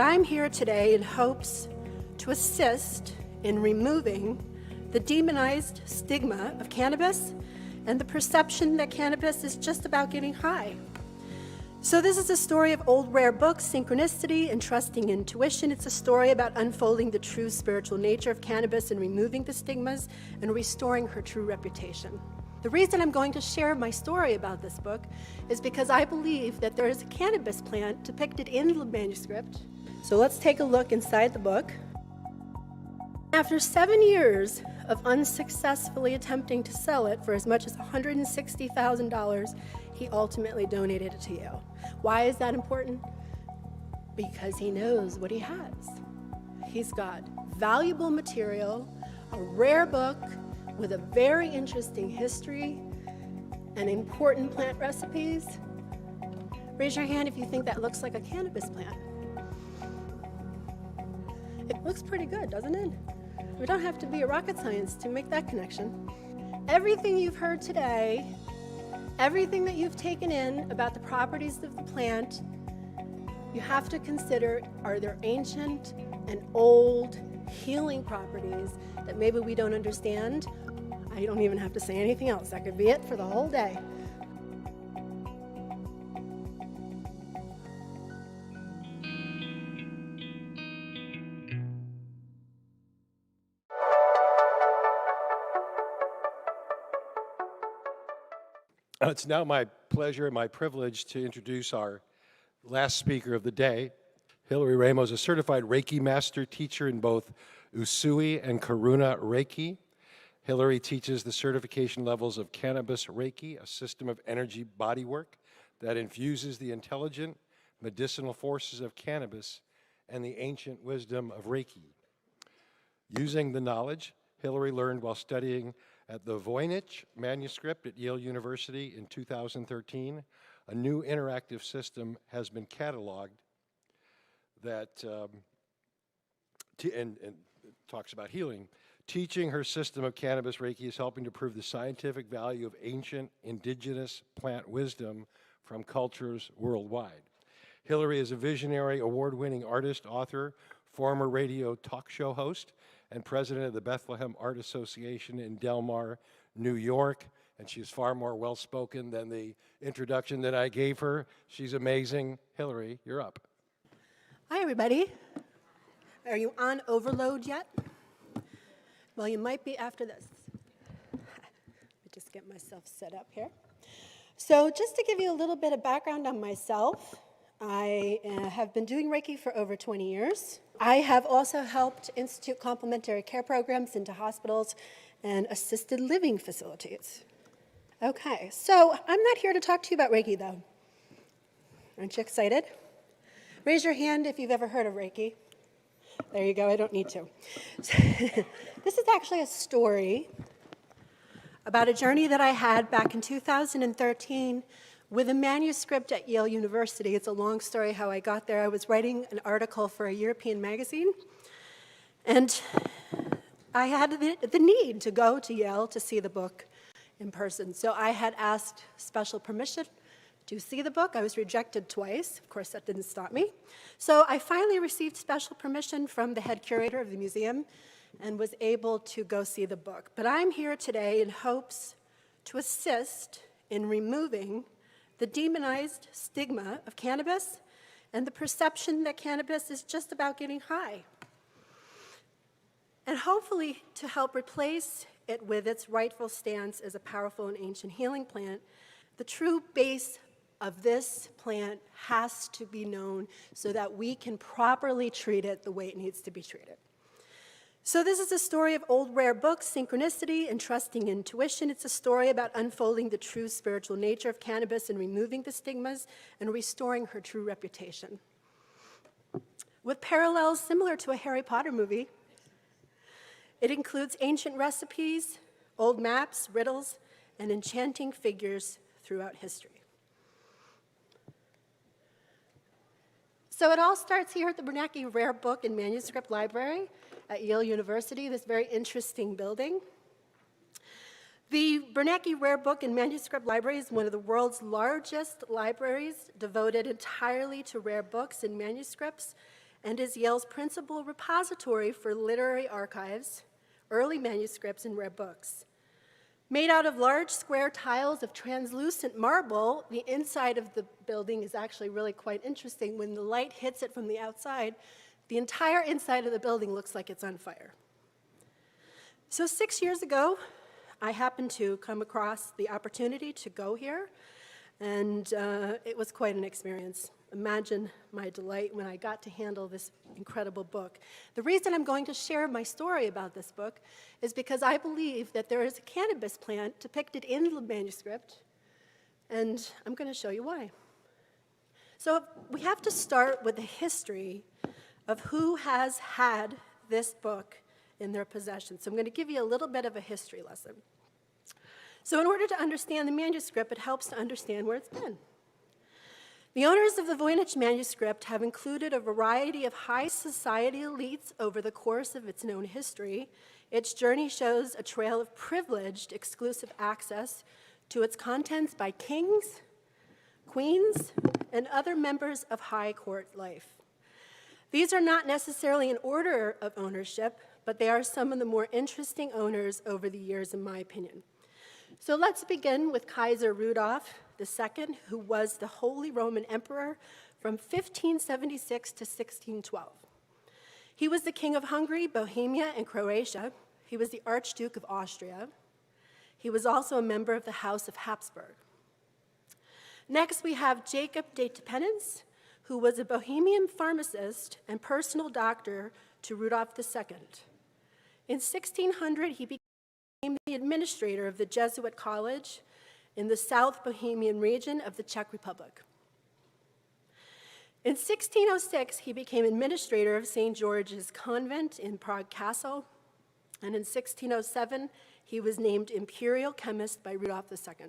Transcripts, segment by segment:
I'm here today in hopes to assist in removing the demonized stigma of cannabis and the perception that cannabis is just about getting high. So this is a story of old rare books, synchronicity, and trusting intuition. It's a story about unfolding the true spiritual nature of cannabis and removing the stigmas and restoring her true reputation. The reason I'm going to share my story about this book is because I believe that there is a cannabis plant depicted in the manuscript. So let's take a look inside the book. After 7 years of unsuccessfully attempting to sell it for as much as $160,000, he ultimately donated it to Yale. Why is that important? Because he knows what he has. He's got valuable material, a rare book with a very interesting history and important plant recipes. Raise your hand if you think that looks like a cannabis plant. It looks pretty good, doesn't it? We don't have to be a rocket science to make that connection. Everything you've heard today, everything that you've taken in about the properties of the plant, you have to consider, are there ancient and old healing properties that maybe we don't understand? I don't even have to say anything else. That could be it for the whole day. It's now my pleasure and my privilege to introduce our last speaker of the day. Hillary Ramos, a certified Reiki master teacher in both Usui and Karuna Reiki. Hillary teaches the certification levels of Cannabis Reiki, a system of energy bodywork that infuses the intelligent medicinal forces of cannabis and the ancient wisdom of Reiki. Using the knowledge Hillary learned while studying at the Voynich manuscript at Yale University in 2013, a new interactive system has been cataloged that and talks about healing. Teaching her system of Cannabis Reiki is helping to prove the scientific value of ancient indigenous plant wisdom from cultures worldwide. Hillary is a visionary, award-winning artist, author, former radio talk show host, and president of the Bethlehem Art Association in Del Mar, New York. And she's far more well-spoken than the introduction that I gave her. She's amazing. Hillary, you're up. Hi, everybody. Are you on overload yet? Well, you might be after this. Let me just get myself set up here. So just to give you a little bit of background on myself, I have been doing Reiki for over 20 years. I have also helped institute complementary care programs into hospitals and assisted living facilities. Okay, so I'm not here to talk to you about Reiki, though. Aren't you excited? Raise your hand if you've ever heard of Reiki. There you go, I don't need to. This is actually a story about a journey that I had back in 2013 with a manuscript at Yale University. It's a long story how I got there. I was writing an article for a European magazine, and I had the need to go to Yale to see the book in person. So I had asked special permission to see the book. I was rejected twice. Of course, that didn't stop me. So I finally received special permission from the head curator of the museum and was able to go see the book. But I'm here today in hopes to assist in removing the demonized stigma of cannabis and the perception that cannabis is just about getting high. And hopefully to help replace it with its rightful stance as a powerful and ancient healing plant. The true base of this plant has to be known so that we can properly treat it the way it needs to be treated. So this is a story of old rare books, synchronicity, and trusting intuition. It's a story about unfolding the true spiritual nature of cannabis and removing the stigmas and restoring her true reputation. With parallels similar to a Harry Potter movie, it includes ancient recipes, old maps, riddles, and enchanting figures throughout history. So it all starts here at the Bernanke Rare Book and Manuscript Library at Yale University, this very interesting building. The Bernanke Rare Book and Manuscript Library is one of the world's largest libraries devoted entirely to rare books and manuscripts and is Yale's principal repository for literary archives, early manuscripts, and rare books. Made out of large square tiles of translucent marble, the inside of the building is actually really quite interesting. When the light hits it from the outside, the entire inside of the building looks like it's on fire. So 6 years ago, I happened to come across the opportunity to go here, and it was quite an experience. Imagine my delight when I got to handle this incredible book. The reason I'm going to share my story about this book is because I believe that there is a cannabis plant depicted in the manuscript, and I'm going to show you why. So we have to start with the history of who has had this book in their possession. So I'm going to give you a little bit of a history lesson. So in order to understand the manuscript, it helps to understand where it's been. The owners of the Voynich manuscript have included a variety of high society elites over the course of its known history. Its journey shows a trail of privileged, exclusive access to its contents by kings, queens, and other members of high court life. These are not necessarily in order of ownership, but they are some of the more interesting owners over the years, in my opinion. So let's begin with Kaiser Rudolph II, who was the Holy Roman Emperor from 1576 to 1612. He was the King of Hungary, Bohemia, and Croatia. He was the Archduke of Austria. He was also a member of the House of Habsburg. Next, we have Jacob de Tepenitz, who was a Bohemian pharmacist and personal doctor to Rudolph II. In 1600, he became the administrator of the Jesuit College in the South Bohemian region of the Czech Republic. In 1606, he became administrator of St. George's Convent in Prague Castle, and in 1607, he was named imperial chemist by Rudolph II.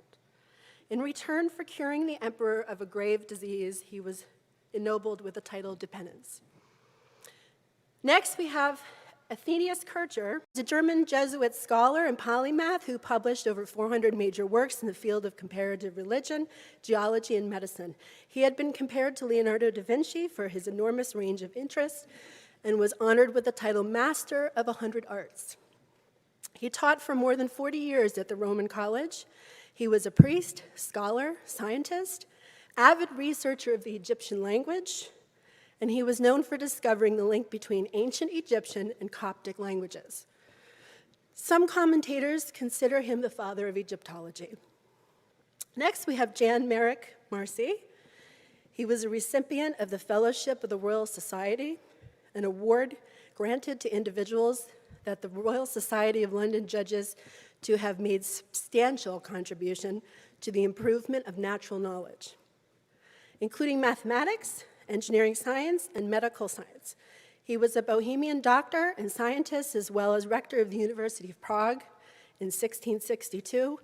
In return for curing the emperor of a grave disease, he was ennobled with the title Dependence. Next, we have Athenius Kircher, a German Jesuit scholar and polymath who published over 400 major works in the field of comparative religion, geology, and medicine. He had been compared to Leonardo da Vinci for his enormous range of interests and was honored with the title Master of 100 Arts. He taught for more than 40 years at the Roman College. He was a priest, scholar, scientist, avid researcher of the Egyptian language, and he was known for discovering the link between ancient Egyptian and Coptic languages. Some commentators consider him the father of Egyptology. Next, we have Jan Marek Marcy. He was a recipient of the Fellowship of the Royal Society, an award granted to individuals that the Royal Society of London judges to have made substantial contribution to the improvement of natural knowledge, including mathematics, engineering science, and medical science. He was a Bohemian doctor and scientist, as well as rector of the University of Prague in 1662,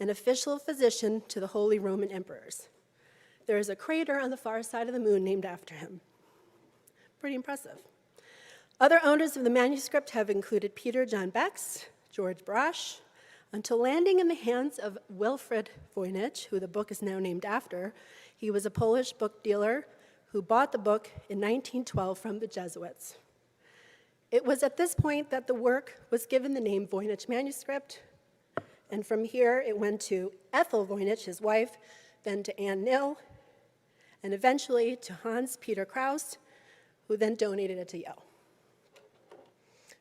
an official physician to the Holy Roman Emperors. There is a crater on the far side of the moon named after him. Pretty impressive. Other owners of the manuscript have included Peter John Becks, George Brash, until landing in the hands of Wilfrid Voynich, who the book is now named after. He was a Polish book dealer who bought the book in 1912 from the Jesuits. It was at this point that the work was given the name Voynich manuscript, and from here it went to Ethel Voynich, his wife, then to Anne Nill, and eventually to Hans Peter Krause, who then donated it to Yale.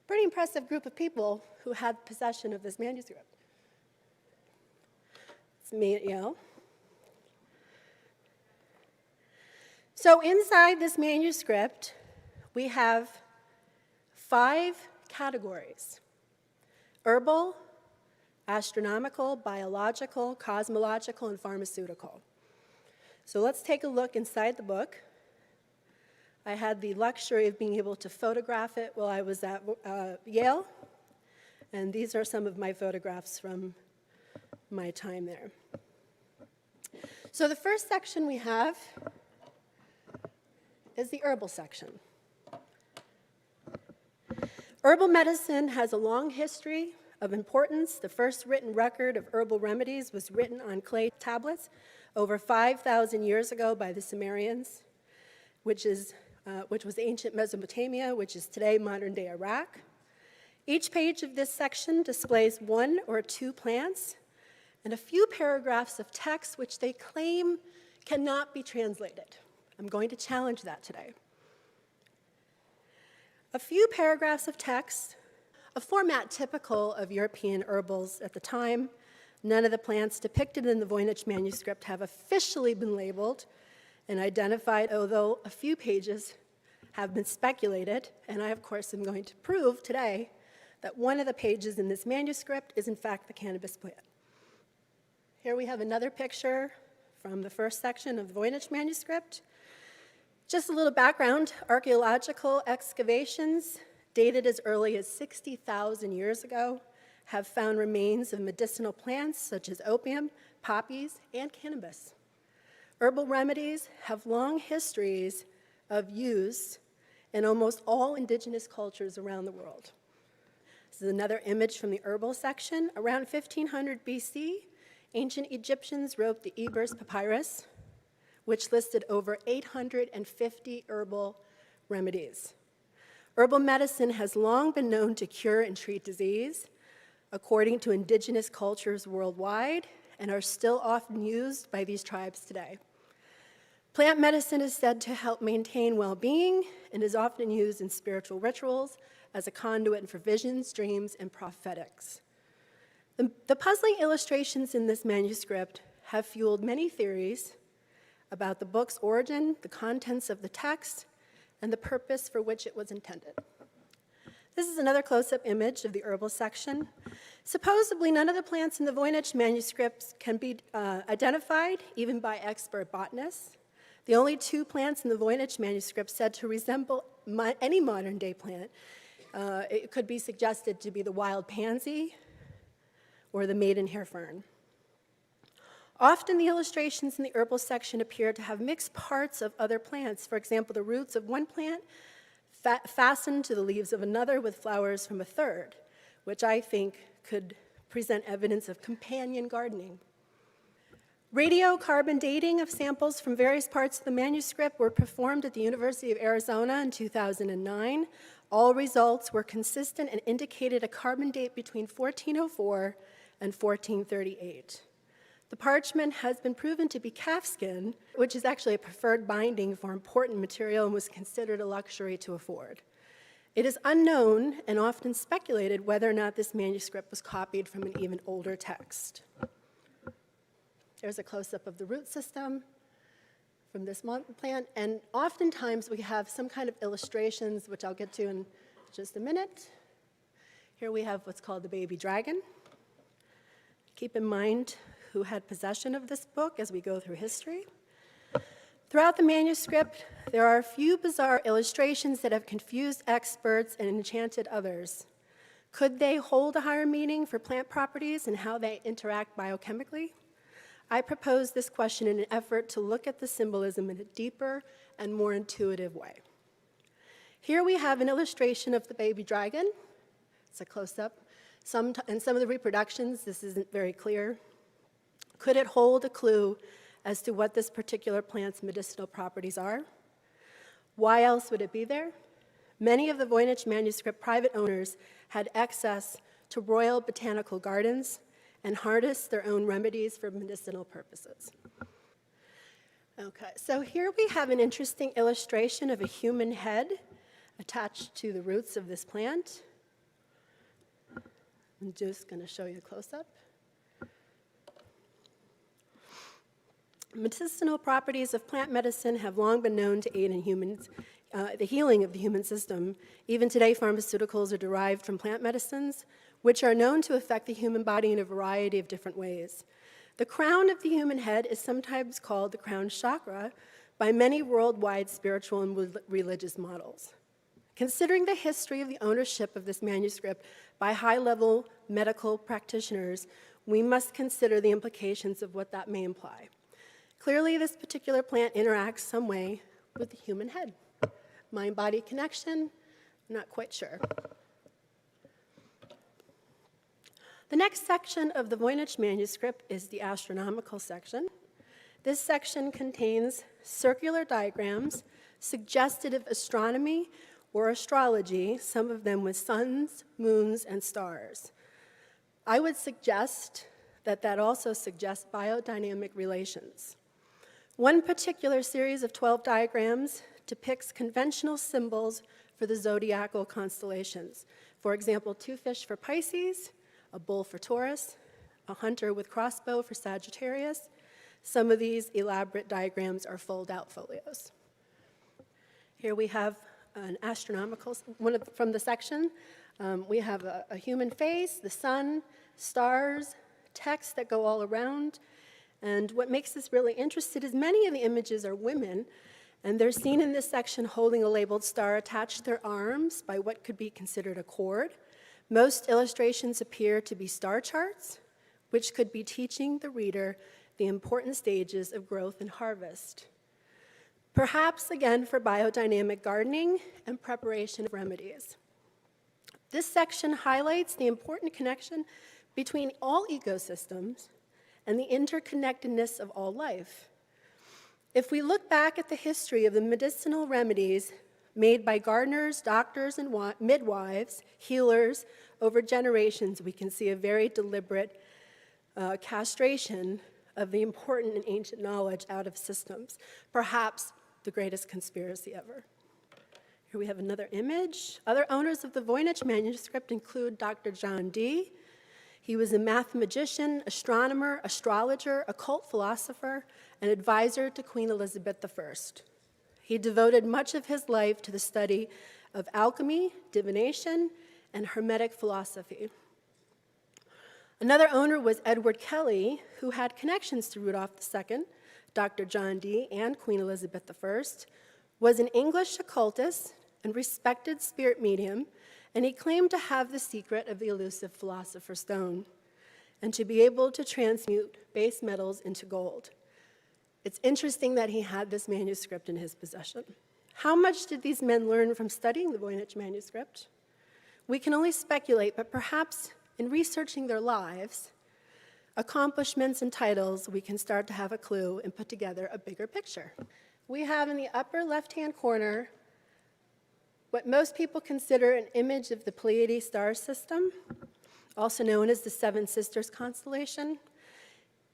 Pretty impressive group of people who had possession of this manuscript. It's me at Yale. So inside this manuscript, we have 5 categories: herbal, astronomical, biological, cosmological, and pharmaceutical. So let's take a look inside the book. I had the luxury of being able to photograph it while I was at Yale, and these are some of my photographs from my time there. So the first section we have is the herbal section. Herbal medicine has a long history of importance. The first written record of herbal remedies was written on clay tablets over 5,000 years ago by the Sumerians, which is which was ancient Mesopotamia, which is today modern-day Iraq. Each page of this section displays one or two plants and a few paragraphs of text which they claim cannot be translated. I'm going to challenge that today. A few paragraphs of text, a format typical of European herbals at the time. None of the plants depicted in the Voynich manuscript have officially been labeled and identified, although a few pages have been speculated, and I, of course, am going to prove today that one of the pages in this manuscript is, in fact, the cannabis plant. Here we have another picture from the first section of the Voynich manuscript. Just a little background, archaeological excavations dated as early as 60,000 years ago have found remains of medicinal plants such as opium, poppies, and cannabis. Herbal remedies have long histories of use in almost all indigenous cultures around the world. This is another image from the herbal section. Around 1500 BC, ancient Egyptians wrote the Ebers Papyrus, which listed over 850 herbal remedies. Herbal medicine has long been known to cure and treat disease, according to indigenous cultures worldwide, and are still often used by these tribes today. Plant medicine is said to help maintain well-being and is often used in spiritual rituals as a conduit for visions, dreams, and prophetics. The puzzling illustrations in this manuscript have fueled many theories about the book's origin, the contents of the text, and the purpose for which it was intended. This is another close-up image of the herbal section. Supposedly, none of the plants in the Voynich manuscripts can be identified, even by expert botanists. The only two plants in the Voynich manuscript said to resemble any modern-day plant, it could be suggested to be the wild pansy or the maidenhair fern. Often the illustrations in the herbal section appear to have mixed parts of other plants. For example, the roots of one plant fastened to the leaves of another with flowers from a third, which I think could present evidence of companion gardening. Radiocarbon dating of samples from various parts of the manuscript were performed at the University of Arizona in 2009. All results were consistent and indicated a carbon date between 1404 and 1438. The parchment has been proven to be calfskin, which is actually a preferred binding for important material and was considered a luxury to afford. It is unknown and often speculated whether or not this manuscript was copied from an even older text. There's a close-up of the root system from this plant, and oftentimes we have some kind of illustrations, which I'll get to in just a minute. Here we have what's called the baby dragon. Keep in mind who had possession of this book as we go through history. Throughout the manuscript, there are a few bizarre illustrations that have confused experts and enchanted others. Could they hold a higher meaning for plant properties and how they interact biochemically? I propose this question in an effort to look at the symbolism in a deeper and more intuitive way. Here we have an illustration of the baby dragon. It's a close-up. In some of the reproductions, this isn't very clear. Could it hold a clue as to what this particular plant's medicinal properties are? Why else would it be there? Many of the Voynich manuscript private owners had access to royal botanical gardens and harnessed their own remedies for medicinal purposes. Okay, so here we have an interesting illustration of a human head attached to the roots of this plant. I'm just going to show you a close-up. Medicinal properties of plant medicine have long been known to aid in humans, the healing of the human system. Even today, pharmaceuticals are derived from plant medicines, which are known to affect the human body in a variety of different ways. The crown of the human head is sometimes called the crown chakra by many worldwide spiritual and religious models. Considering the history of the ownership of this manuscript by high-level medical practitioners, we must consider the implications of what that may imply. Clearly, this particular plant interacts some way with the human head. Mind-body connection, I'm not quite sure. The next section of the Voynich manuscript is the astronomical section. This section contains circular diagrams suggested of astronomy or astrology, some of them with suns, moons, and stars. I would suggest that that also suggests biodynamic relations. One particular series of 12 diagrams depicts conventional symbols for the zodiacal constellations. For example, 2 fish for Pisces, a bull for Taurus, a hunter with crossbow for Sagittarius. Some of these elaborate diagrams are fold-out folios. Here we have an astronomical, from the section. We have a human face, the sun, stars, text that go all around. And what makes us really interested is many of the images are women, and they're seen in this section holding a labeled star attached to their arms by what could be considered a cord. Most illustrations appear to be star charts, which could be teaching the reader the important stages of growth and harvest. Perhaps, again, for biodynamic gardening and preparation of remedies. This section highlights the important connection between all ecosystems and the interconnectedness of all life. If we look back at the history of the medicinal remedies made by gardeners, doctors, and midwives, healers, over generations, we can see a very deliberate castration of the important and ancient knowledge out of systems, perhaps the greatest conspiracy ever. Here we have another image. Other owners of the Voynich manuscript include Dr. John Dee. He was a mathematician, astronomer, astrologer, occult philosopher, and advisor to Queen Elizabeth I. He devoted much of his life to the study of alchemy, divination, and Hermetic philosophy. Another owner was Edward Kelly, who had connections to Rudolph II, Dr. John Dee, and Queen Elizabeth I, was an English occultist and respected spirit medium, and he claimed to have the secret of the elusive philosopher's stone and to be able to transmute base metals into gold. It's interesting that he had this manuscript in his possession. How much did these men learn from studying the Voynich manuscript? We can only speculate, but perhaps in researching their lives, accomplishments, and titles, we can start to have a clue and put together a bigger picture. We have in the upper left-hand corner what most people consider an image of the Pleiades star system, also known as the Seven Sisters constellation.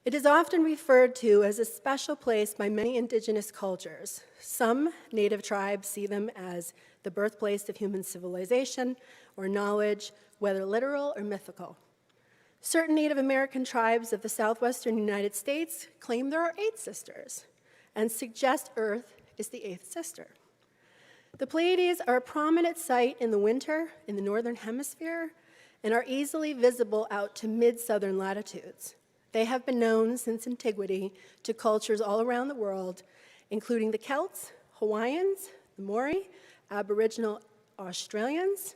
It is often referred to as a special place by many indigenous cultures. Some native tribes see them as the birthplace of human civilization or knowledge, whether literal or mythical. Certain Native American tribes of the southwestern United States claim there are 8 sisters and suggest Earth is the 8th sister. The Pleiades are a prominent sight in the winter in the northern hemisphere and are easily visible out to mid-southern latitudes. They have been known since antiquity to cultures all around the world, including the Celts, Hawaiians, the Maori, Aboriginal Australians,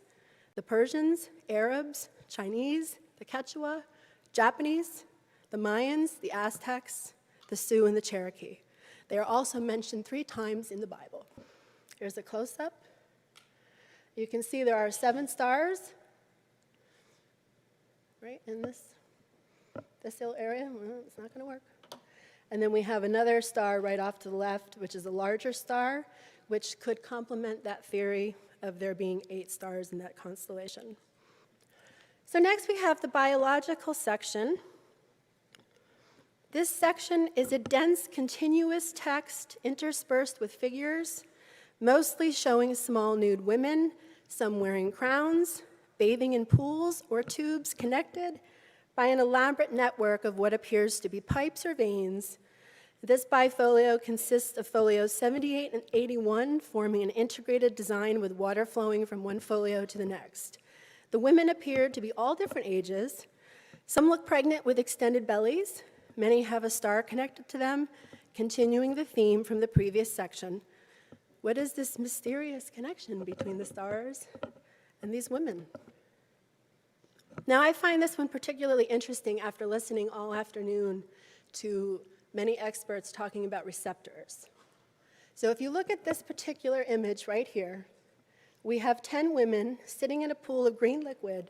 the Persians, Arabs, Chinese, the Quechua, Japanese, the Mayans, the Aztecs, the Sioux, and the Cherokee. They are also mentioned 3 times in the Bible. Here's a close-up. You can see there are 7 stars, right, in this little area. Well, it's not going to work. And then we have another star right off to the left, which is a larger star, which could complement that theory of there being 8 stars in that constellation. So next we have the biological section. This section is a dense, continuous text interspersed with figures, mostly showing small nude women, some wearing crowns, bathing in pools or tubes connected by an elaborate network of what appears to be pipes or veins. This bifolio consists of folios 78 and 81, forming an integrated design with water flowing from one folio to the next. The women appear to be all different ages. Some look pregnant with extended bellies. Many have a star connected to them, continuing the theme from the previous section. What is this mysterious connection between the stars and these women? Now, I find this one particularly interesting after listening all afternoon to many experts talking about receptors. So if you look at this particular image right here, we have 10 women sitting in a pool of green liquid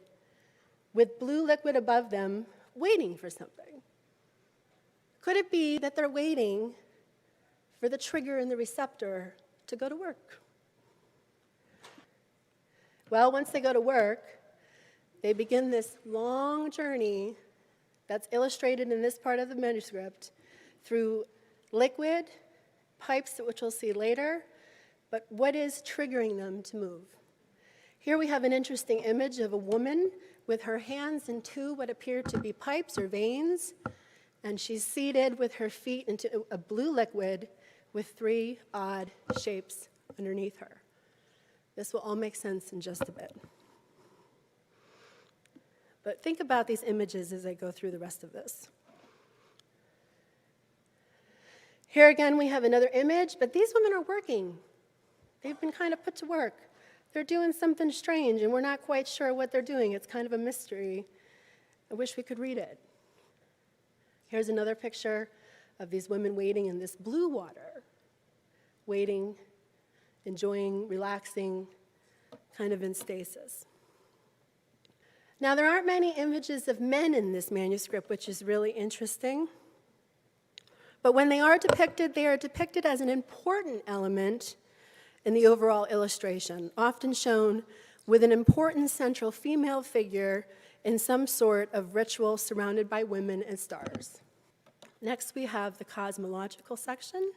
with blue liquid above them, waiting for something. Could it be that they're waiting for the trigger in the receptor to go to work. Well, once they go to work, they begin this long journey that's illustrated in this part of the manuscript through liquid, pipes, which we'll see later, but what is triggering them to move? Here we have an interesting image of a woman with her hands into what appear to be pipes or veins, and she's seated with her feet into a blue liquid with 3 odd shapes underneath her. This will all make sense in just a bit. But think about these images as I go through the rest of this. Here again, we have another image, but these women are working. They've been kind of put to work. They're doing something strange, and we're not quite sure what they're doing. It's kind of a mystery. I wish we could read it. Here's another picture of these women waiting in this blue water, waiting, enjoying, relaxing, kind of in stasis. Now, there aren't many images of men in this manuscript, which is really interesting. But when they are depicted as an important element in the overall illustration, often shown with an important central female figure in some sort of ritual surrounded by women and stars. Next, we have the cosmological section.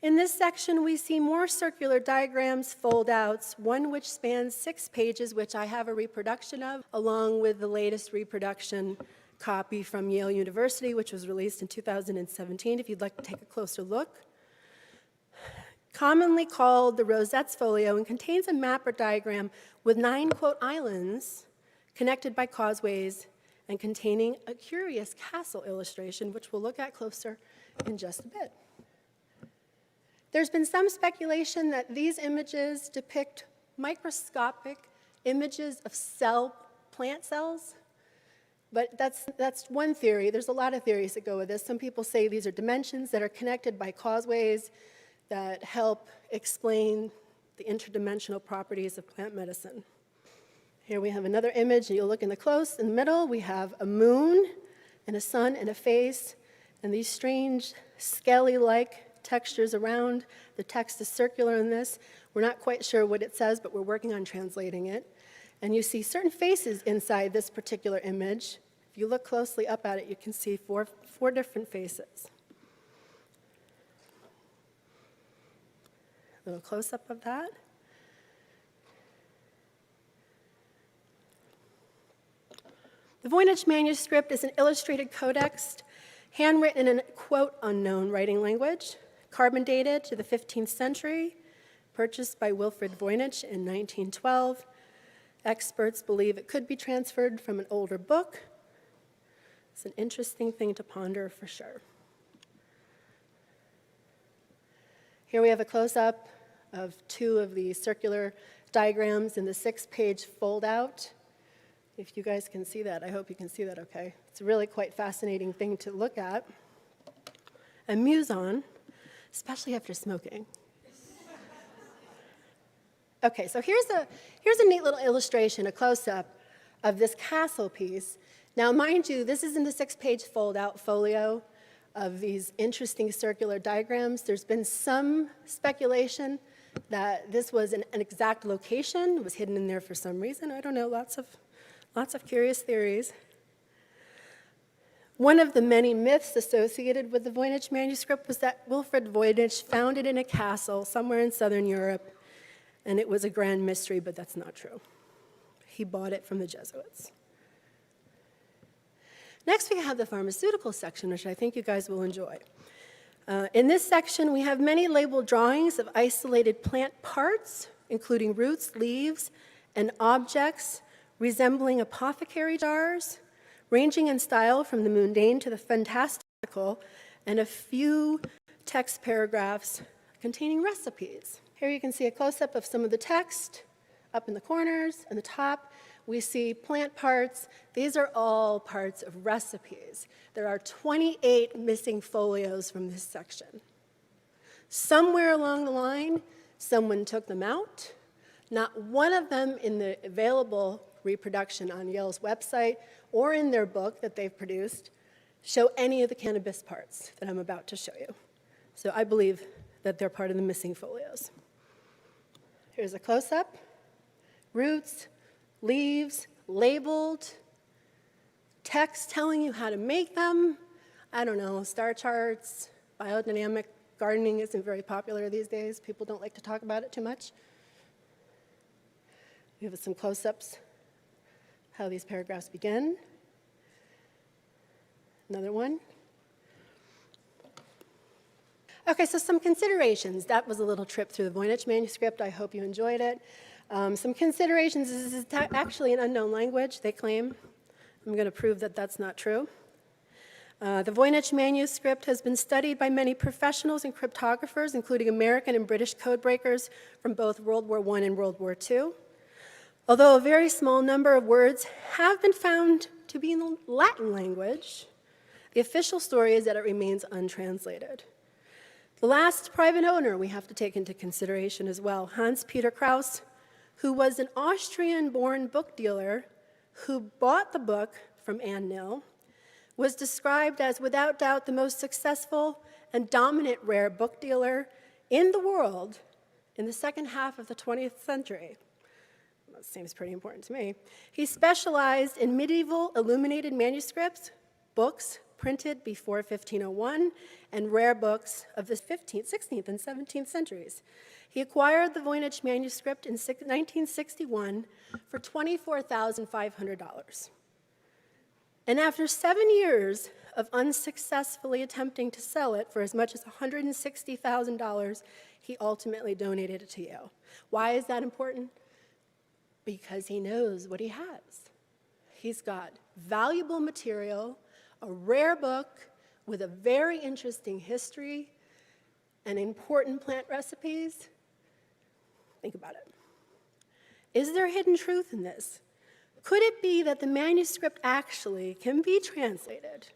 In this section, we see more circular diagrams, fold-outs, one which spans 6 pages, which I have a reproduction of, along with the latest reproduction copy from Yale University, which was released in 2017, if you'd like to take a closer look. Commonly called the Rosette's Folio, and contains a map or diagram with 9, quote, islands connected by causeways and containing a curious castle illustration, which we'll look at closer in just a bit. There's been some speculation that these images depict microscopic images of plant cells, but that's one theory. There's a lot of theories that go with this. Some people say these are dimensions that are connected by causeways that help explain the interdimensional properties of plant medicine. Here we have another image, and you'll look in the middle, we have a moon and a sun and a face, and these strange scaly-like textures around. The text is circular in this. We're not quite sure what it says, but we're working on translating it. And you see certain faces inside this particular image. If you look closely up at it, you can see four different faces. A little close-up of that. The Voynich manuscript is an illustrated codex, handwritten in a, quote, unknown writing language, carbon dated to the 15th century, purchased by Wilfrid Voynich in 1912. Experts believe it could be transferred from an older book. It's an interesting thing to ponder for sure. Here we have a close-up of 2 of the circular diagrams in the 6-page fold-out. If you guys can see that, I hope you can see that okay. It's a really quite fascinating thing to look at and muse on, especially after smoking. Okay, so here's a neat little illustration, a close-up of this castle piece. Now, mind you, this is in the 6-page fold-out folio of these interesting circular diagrams. There's been some speculation that this was an exact location. It was hidden in there for some reason. I don't know, lots of curious theories. One of the many myths associated with the Voynich manuscript was that Wilfrid Voynich found it in a castle somewhere in southern Europe, and it was a grand mystery, but that's not true. He bought it from the Jesuits. Next, we have the pharmaceutical section, which I think you guys will enjoy. In this section, we have many labeled drawings of isolated plant parts, including roots, leaves, and objects resembling apothecary jars, ranging in style from the mundane to the fantastical, and a few text paragraphs containing recipes. Here you can see a close-up of some of the text. Up in the corners and the top, we see plant parts. These are all parts of recipes. There are 28 missing folios from this section. Somewhere along the line, someone took them out. Not one of them in the available reproduction on Yale's website or in their book that they've produced show any of the cannabis parts that I'm about to show you. So I believe that they're part of the missing folios. Here's a close-up. Roots, leaves, labeled, text telling you how to make them. I don't know, star charts, biodynamic gardening isn't very popular these days. People don't like to talk about it too much. We have some close-ups, how these paragraphs begin. Another one. Okay, so some considerations. That was a little trip through the Voynich manuscript. I hope you enjoyed it. Some considerations. This is actually an unknown language, they claim. I'm going to prove that that's not true. The Voynich manuscript has been studied by many professionals and cryptographers, including American and British codebreakers from both World War I and World War II. Although a very small number of words have been found to be in the Latin language, the official story is that it remains untranslated. The last private owner we have to take into consideration as well, Hans Peter Krauss, who was an Austrian-born book dealer who bought the book from Anne Nill, was described as, without doubt, the most successful and dominant rare book dealer in the world in the second half of the 20th century. That seems pretty important to me. He specialized in medieval illuminated manuscripts, books printed before 1501, and rare books of the 15th, 16th, and 17th centuries. He acquired the Voynich manuscript in 1961 for $24,500. And after 7 years of unsuccessfully attempting to sell it for as much as $160,000, he ultimately donated it to you. Why is that important? Because he knows what he has. He's got valuable material, a rare book with a very interesting history and important plant recipes. Think about it. Is there hidden truth in this? Could it be that the manuscript actually can be translated,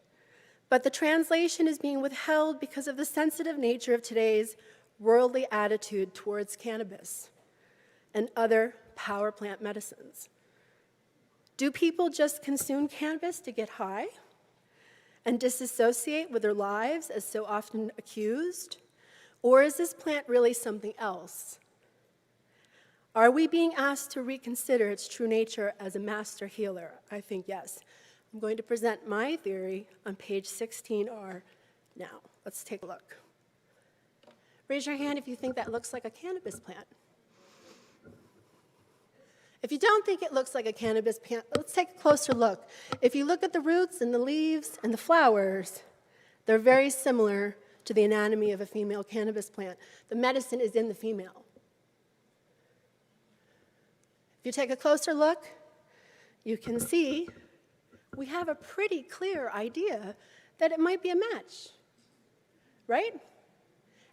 but the translation is being withheld because of the sensitive nature of today's worldly attitude towards cannabis and other power plant medicines? Do people just consume cannabis to get high and disassociate with their lives as so often accused? Or is this plant really something else? Are we being asked to reconsider its true nature as a master healer? I think yes. I'm going to present my theory on page 16R now. Let's take a look. Raise your hand if you think that looks like a cannabis plant. If you don't think it looks like a cannabis plant, let's take a closer look. If you look at the roots and the leaves and the flowers, they're very similar to the anatomy of a female cannabis plant. The medicine is in the female. If you take a closer look, you can see we have a pretty clear idea that it might be a match, right?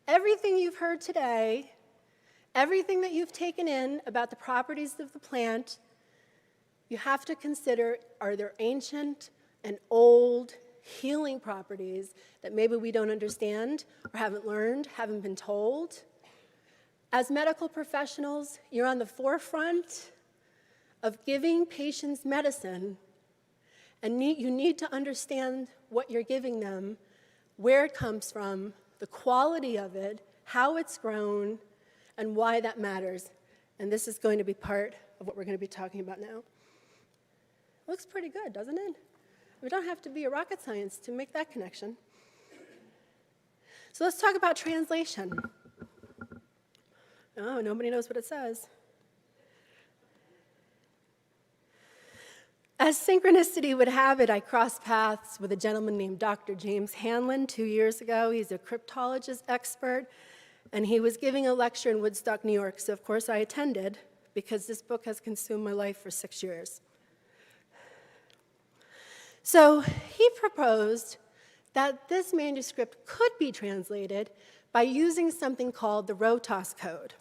Everything you've heard today, everything that you've taken in about the properties of the plant, you have to consider, are there ancient and old healing properties that maybe we don't understand or haven't learned, haven't been told? As medical professionals, you're on the forefront of giving patients medicine, and you need to understand what you're giving them, where it comes from, the quality of it, how it's grown, and why that matters. And this is going to be part of what we're going to be talking about now. Looks pretty good, doesn't it? We don't have to be a rocket science to make that connection. So let's talk about translation. Oh, nobody knows what it says. As synchronicity would have it, I crossed paths with a gentleman named Dr. James Hanlon 2 years ago. He's a cryptologist expert, and he was giving a lecture in Woodstock, New York. So, of course, I attended because this book has consumed my life for 6 years. So he proposed that this manuscript could be translated by using something called the Rotas code.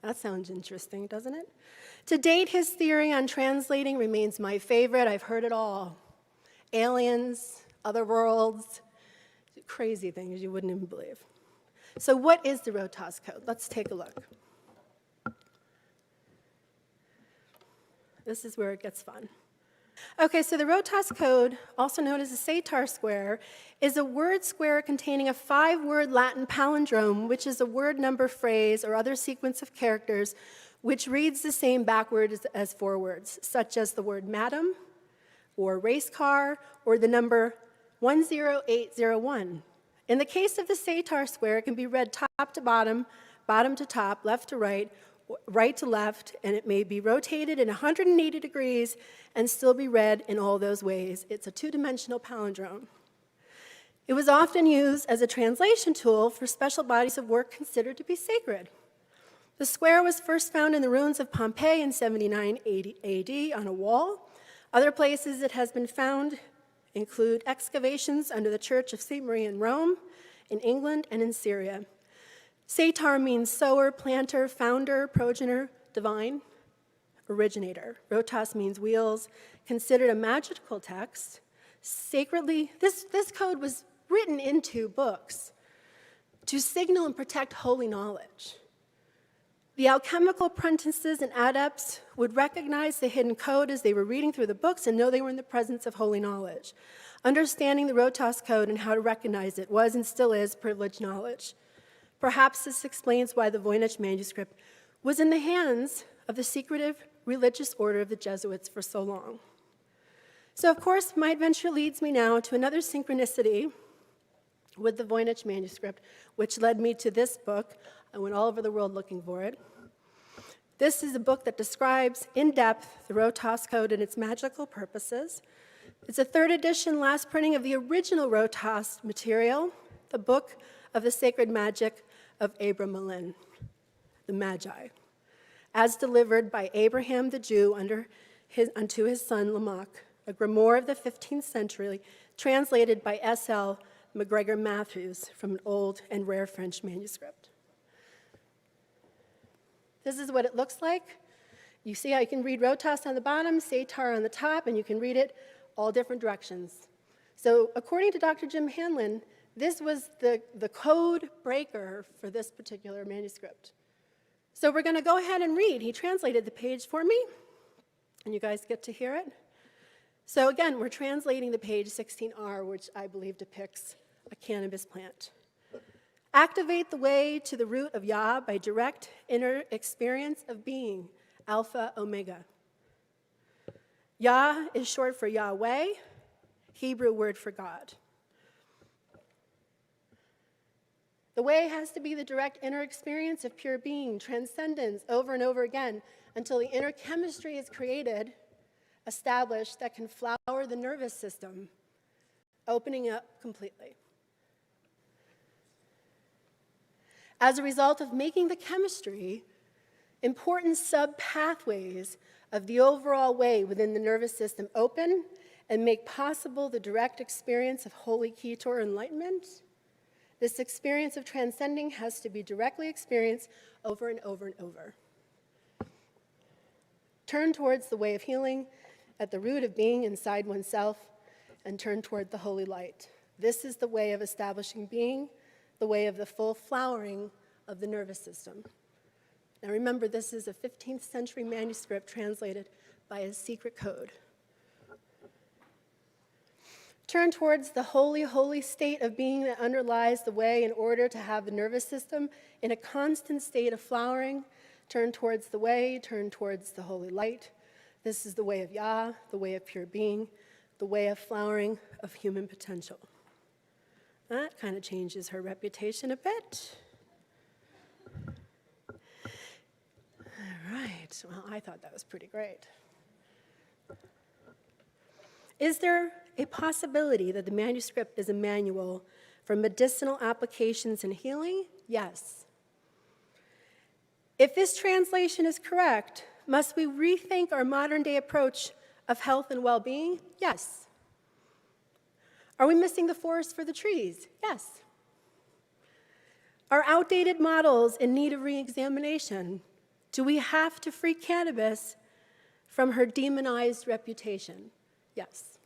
That sounds interesting, doesn't it? To date, his theory on translating remains my favorite. I've heard it all. Aliens, other worlds, crazy things you wouldn't even believe. So what is the Rotas code? Let's take a look. This is where it gets fun. Okay, so the Rotas code, also known as the Satar square, is a word square containing a 5-word Latin palindrome, which is a word, number, phrase, or other sequence of characters which reads the same backwards as forwards, such as the word madam, or race car, or the number 10801. In the case of the Satar square, it can be read top to bottom, bottom to top, left to right, right to left, and it may be rotated in 180 degrees and still be read in all those ways. It's a 2-dimensional palindrome. It was often used as a translation tool for special bodies of work considered to be sacred. The square was first found in the ruins of Pompeii in 79 AD on a wall. Other places it has been found include excavations under the Church of St. Marie in Rome, in England, and in Syria. Satar means sower, planter, founder, progenitor, divine, originator. Rotas means wheels, considered a magical text. Sacredly, this code was written into books to signal and protect holy knowledge. The alchemical apprentices and adepts would recognize the hidden code as they were reading through the books and know they were in the presence of holy knowledge. Understanding the Rotas code and how to recognize it was and still is privileged knowledge. Perhaps this explains why the Voynich manuscript was in the hands of the secretive religious order of the Jesuits for so long. So, of course, my adventure leads me now to another synchronicity with the Voynich manuscript, which led me to this book. I went all over the world looking for it. This is a book that describes in depth the Rotas code and its magical purposes. It's a 3rd edition, last printing of the original Rotas material, the Book of the Sacred Magic of Abram Malin, the Magi, as delivered by Abraham the Jew unto his son Lamech, a grimoire of the 15th century, translated by S.L. MacGregor Matthews from an old and rare French manuscript. This is what it looks like. You see how you can read Rotas on the bottom, Satar on the top, and you can read it all different directions. So according to Dr. Jim Hanlon, this was the code breaker for this particular manuscript. So we're going to go ahead and read. He translated the page for me, and you guys get to hear it. So again, we're translating the page 16R, which I believe depicts a cannabis plant. Activate the way to the root of Yah by direct inner experience of being, Alpha Omega. Yah is short for Yahweh, Hebrew word for God. The way has to be the direct inner experience of pure being, transcendence, over and over again, until the inner chemistry is created, established, that can flower the nervous system, opening up completely. As a result of making the chemistry, important sub-pathways of the overall way within the nervous system open and make possible the direct experience of holy Keter enlightenment, this experience of transcending has to be directly experienced over and over and over. Turn towards the way of healing at the root of being inside oneself and turn toward the holy light. This is the way of establishing being, the way of the full flowering of the nervous system. Now remember, this is a 15th century manuscript translated by a secret code. Turn towards the holy, holy state of being that underlies the way in order to have the nervous system in a constant state of flowering. Turn towards the way, turn towards the holy light. This is the way of Yah, the way of pure being, the way of flowering of human potential. That kind of changes her reputation a bit. All right, well, I thought that was pretty great. Is there a possibility that the manuscript is a manual for medicinal applications and healing? Yes. If this translation is correct, must we rethink our modern-day approach of health and well-being? Yes. Are we missing the forest for the trees? Yes. Are outdated models in need of re-examination? Do we have to free cannabis from her demonized reputation? Yes.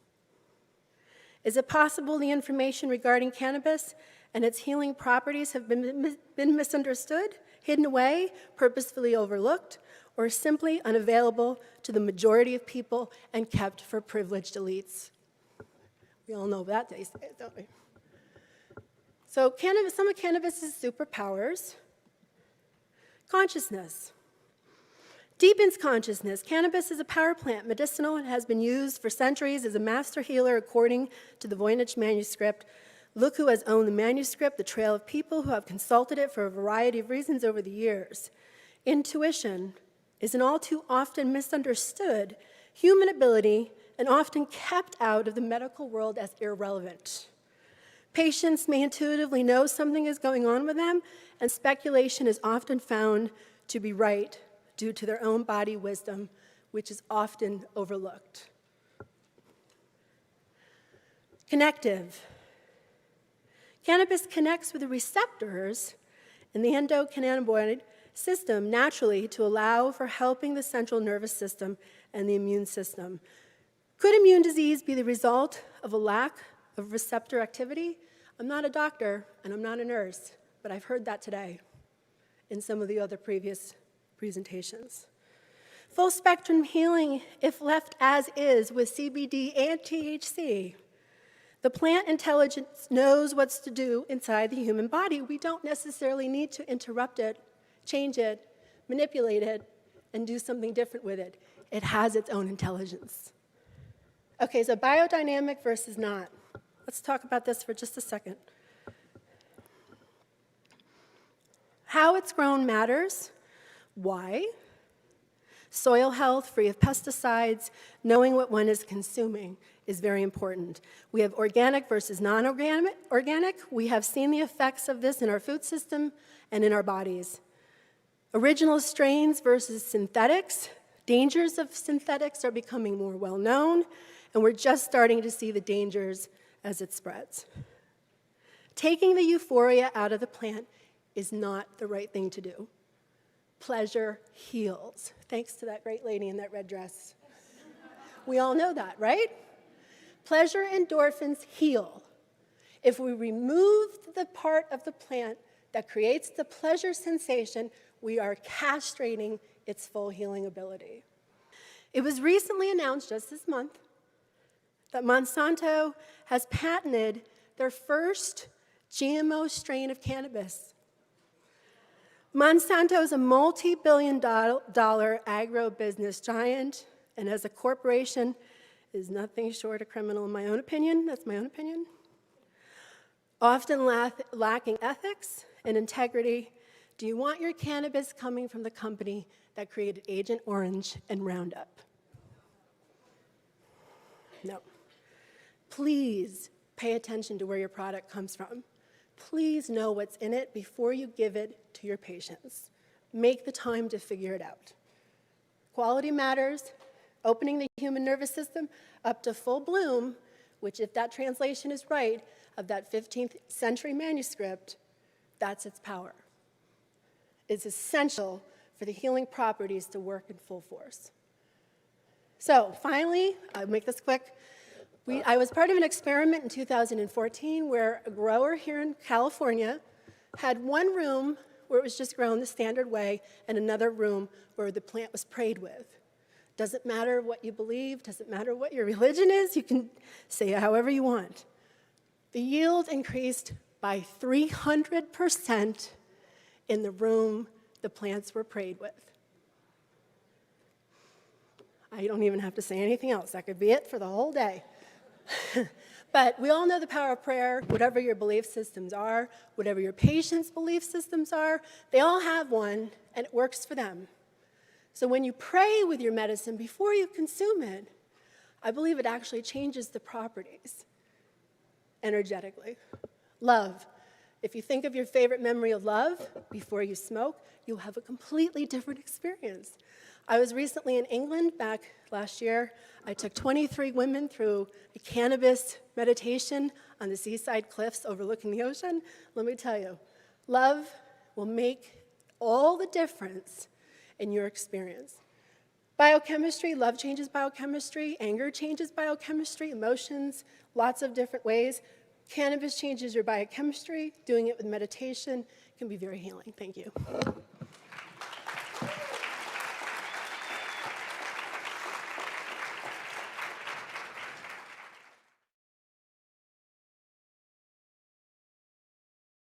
Is it possible the information regarding cannabis and its healing properties have been misunderstood? hidden away, purposefully overlooked, or simply unavailable to the majority of people and kept for privileged elites. We all know that these days, don't we? So some of cannabis's superpowers: consciousness. Deepens consciousness. Cannabis is a power plant, medicinal, and has been used for centuries as a master healer according to the Voynich manuscript. Look who has owned the manuscript, the trail of people who have consulted it for a variety of reasons over the years. Intuition is an all too often misunderstood human ability and often kept out of the medical world as irrelevant. Patients may intuitively know something is going on with them, and speculation is often found to be right due to their own body wisdom, which is often overlooked. Connective. Cannabis connects with the receptors in the endocannabinoid system naturally to allow for helping the central nervous system and the immune system. Could immune disease be the result of a lack of receptor activity? I'm not a doctor and I'm not a nurse, but I've heard that today in some of the other previous presentations. Full spectrum healing if left as is with CBD and THC. The plant intelligence knows what's to do inside the human body. We don't necessarily need to interrupt it, change it, manipulate it, and do something different with it. It has its own intelligence. Okay, so biodynamic versus not. Let's talk about this for just a second. How it's grown matters. Why? Soil health, free of pesticides, knowing what one is consuming is very important. We have organic versus non-organic. We have seen the effects of this in our food system and in our bodies. Original strains versus synthetics. Dangers of synthetics are becoming more well known, and we're just starting to see the dangers as it spreads. Taking the euphoria out of the plant is not the right thing to do. Pleasure heals. Thanks to that great lady in that red dress. We all know that, right? Pleasure endorphins heal. If we remove the part of the plant that creates the pleasure sensation, we are castrating its full healing ability. It was recently announced just this month that Monsanto has patented their first GMO strain of cannabis. Monsanto is a multi-billion-dollar agro-business giant, and as a corporation, is nothing short of criminal in my own opinion. That's my own opinion. Often lacking ethics and integrity. Do you want your cannabis coming from the company that created Agent Orange and Roundup? No. Please pay attention to where your product comes from. Please know what's in it before you give it to your patients. Make the time to figure it out. Quality matters. Opening the human nervous system up to full bloom, which, if that translation is right, of that 15th century manuscript, that's its power. It's essential for the healing properties to work in full force. So finally, I'll make this quick. I was part of an experiment in 2014 where a grower here in California had one room where it was just grown the standard way and another room where the plant was prayed with. Doesn't matter what you believe, doesn't matter what your religion is, you can say it however you want. The yield increased by 300% in the room the plants were prayed with. I don't even have to say anything else. That could be it for the whole day. But we all know the power of prayer. Whatever your belief systems are, whatever your patients' belief systems are, they all have one, and it works for them. So when you pray with your medicine before you consume it, I believe it actually changes the properties energetically. Love. If you think of your favorite memory of love before you smoke, you'll have a completely different experience. I was recently in England back last year. I took 23 women through a cannabis meditation on the seaside cliffs overlooking the ocean. Let me tell you, love will make all the difference in your experience. Biochemistry, love changes biochemistry, anger changes biochemistry, emotions, lots of different ways. Cannabis changes your biochemistry. Doing it with meditation can be very healing. Thank you.